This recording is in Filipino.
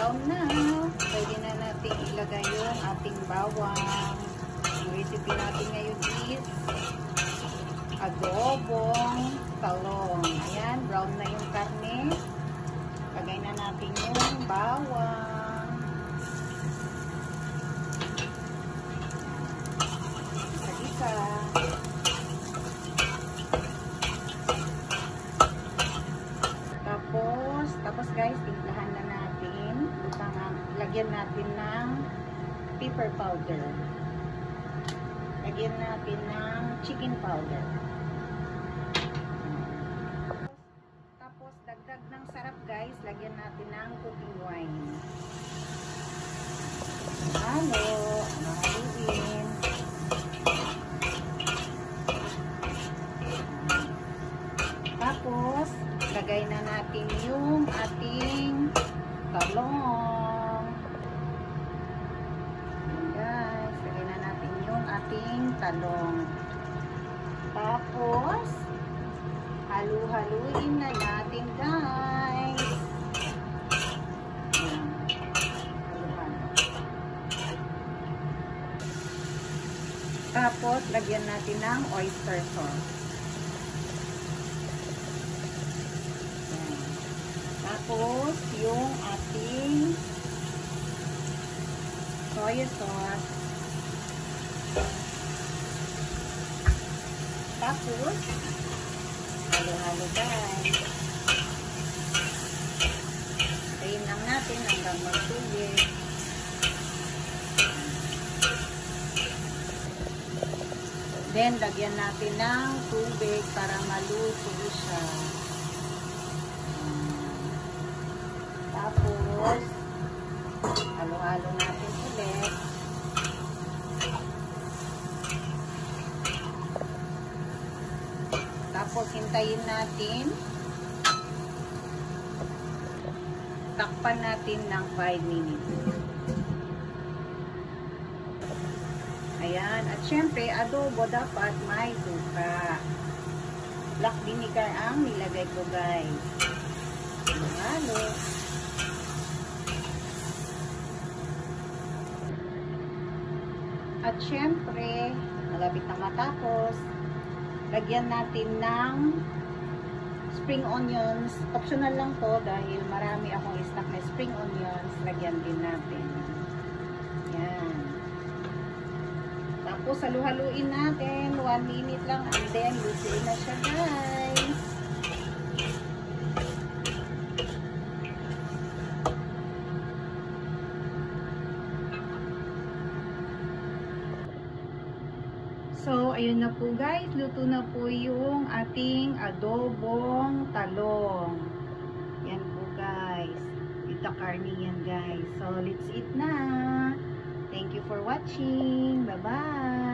brown na, pwede na natin ilagay yung ating bawang. Ang recipe natin ngayon is adobong talong. Ayan, brown na yung karne. Lagay na natin yung bawang. Isa-isa. Tapos guys, timplahan na natin. Lagyan natin ng pepper powder. Lagyan natin ng chicken powder. Tapos dagdag ng sarap guys, lagyan natin ng cooking wine. Haluin. Tapos lagay na natin yung ating talong. Ayan guys, lagay na natin yung ating talong. Tapos, halu-haluin na natin guys. Ayan. Halu-halo. Tapos, lagyan natin ng oyster sauce. Tapos, yung ating soy sauce. Tapos, halo-halo guys. Tayin lang natin hanggang magtubig. Then, lagyan natin ng tubig para maluto siya. Tapos, halo-halo natin ulit. Tapos, hintayin natin. Takpan natin ng 5 minutes. Ayan. At syempre, adobo dapat may suka. Black vinegar ang nilagay ko guys. Halo. At syempre, malapit na matapos, lagyan natin ng spring onions. Optional lang to dahil marami akong stock na spring onions. Lagyan din natin. Yan. Tapos, halu-haluin natin. 1 minute lang and then lutuin na siya guys. So, ayun na po guys, luto na po yung ating adobong talong. Yan po guys. Ito karne yan guys. So, let's eat na. Thank you for watching. Bye-bye.